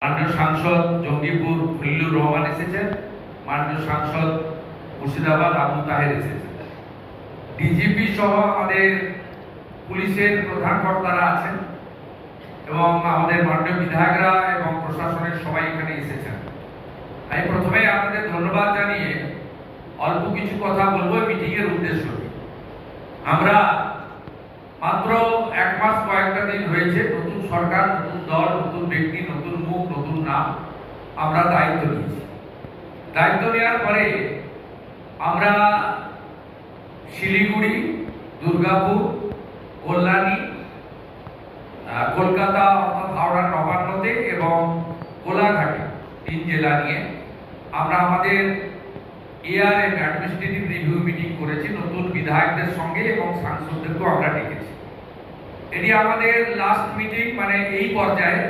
মাননীয় সাংসদ জঙ্গিপুর খলিলুর রহমান এসেছেন, মাননীয় সাংসদ মুর্শিদাবাদ আবু তাহের এসেছেন, ডিজিপি সহ আমাদের পুলিশের প্রধান কর্তারা আছেন এবং আমাদের মাননীয় বিধায়করা এবং প্রশাসনের সবাই এখানে এসেছেন। আমি প্রথমে আপনাদের ধন্যবাদ জানিয়ে অল্প কিছু কথা বলবো মিটিং এর উদ্দেশ্য। আমরা মাত্র এক মাস কয়েকটা দিন হয়েছে, নতুন সরকার, নতুন দল, নতুন ব্যক্তি, নতুন মুখ, নতুন নাম, আমরা দায়িত্ব নিয়েছি। দায়িত্ব নেওয়ার পরে আমরা শিলিগুড়ি, দুর্গাপুর, কল্যাণী, কলকাতা অর্থাৎ হাওড়া নবান্নতে এবং কোলাঘাটে 3 জেলা নিয়ে আমরা আমাদের এআরএম অ্যাডমিনিস্ট্রেটিভ রিভিউ মিটিং করেছি নতুন বিধায়কদের সঙ্গে এবং সাংসদদেরকেও আমরা ডেকেছি। এটি আমাদের লাস্ট মিটিং, মানে এই পর্যায়ে।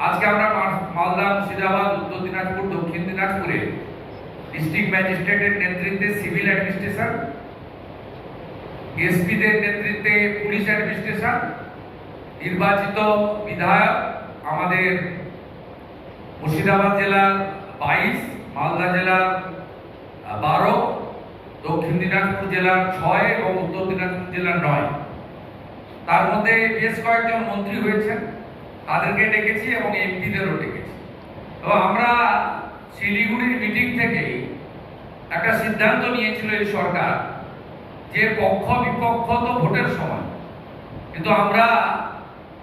আজকে আমরা মালদা, মুর্শিদাবাদ, উত্তর দিনাজপুর, দক্ষিণ দিনাজপুরে ডিস্ট্রিক্ট ম্যাজিস্ট্রেটের নেতৃত্বে সিভিল অ্যাডমিনিস্ট্রেশন, এসপিদের নেতৃত্বে পুলিশ অ্যাডমিনিস্ট্রেশন, নির্বাচিত বিধায়ক আমাদের মুর্শিদাবাদ জেলার 22, মালদা জেলার 12, দক্ষিণ দিনাজপুর জেলার 6 এবং উত্তর দিনাজপুর জেলার 9। তার মধ্যে বেশ কয়েকজন মন্ত্রী হয়েছেন, তাদেরকে ডেকেছি এবং এমপিদেরও ডেকেছি। তো আমরা শিলিগুড়ির মিটিং থেকে একটা সিদ্ধান্ত নিয়েছিল এই সরকার যে পক্ষ বিপক্ষ তো ভোটের সময়, কিন্তু আমরা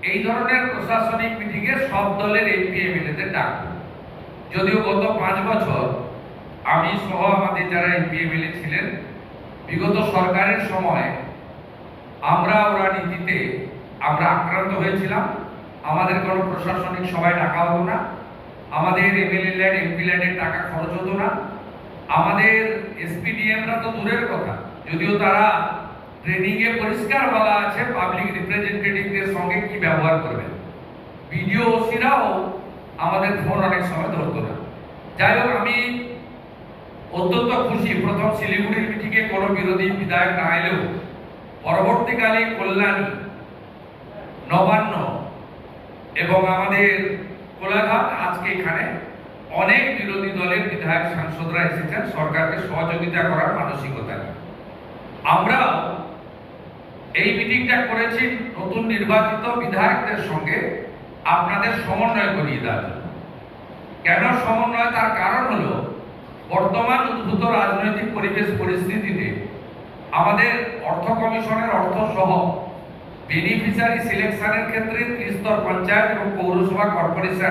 এই ধরনের প্রশাসনিক মিটিংয়ে সব দলের এমপি এমএলএদের ডাকবো। যদিও গত 5 বছর আমি সহ আমাদের যারা এমপি এমএলএ ছিলেন, বিগত সরকারের সময় আমরা ওরা নীতিতে আমরা আক্রান্ত হয়েছিলাম। আমাদের কোনো প্রশাসনিক সভায় ডাকা হতো না, আমাদের এমএলএ ল্যান্ড, এমপি ল্যান্ডের টাকা খরচ হতো না, আমাদের এসপিডিএমরা তো দূরের কথা, যদিও তারা ট্রেনিংয়ে পরিষ্কার বলা আছে পাবলিক রিপ্রেজেন্টেটিভদের সঙ্গে কি ব্যবহার করবেন। বিডিও ওসিরাও আমাদের ফোন অনেক সময় ধরতো না। যাই হোক, আমি অত্যন্ত খুশি প্রথম শিলিগুড়ির মিটিংয়ে কোনো বিরোধী বিধায়ক না এলেও পরবর্তীকালে কল্যাণী, নবান্ন এবং আমাদের কোলাঘাট, আজকে এখানে অনেক বিরোধী দলের বিধায়ক সাংসদরা এসেছেন সরকারকে সহযোগিতা করার মানসিকতা নিয়ে। আমরাও এই মিটিংটা করেছি নতুন নির্বাচিত বিধায়কদের সঙ্গে আপনাদের সমন্বয় করিয়ে দেওয়ার জন্য। কেন সমন্বয়? তার কারণ হলো বর্তমান উদ্ভূত রাজনৈতিক পরিবেশ পরিস্থিতিতে আমাদের অর্থ কমিশনের অর্থ সহ বেনিফিশিয়ারি সিলেকশনের ক্ষেত্রে ত্রিস্তর পঞ্চায়েত এবং পৌরসভা কর্পোরেশন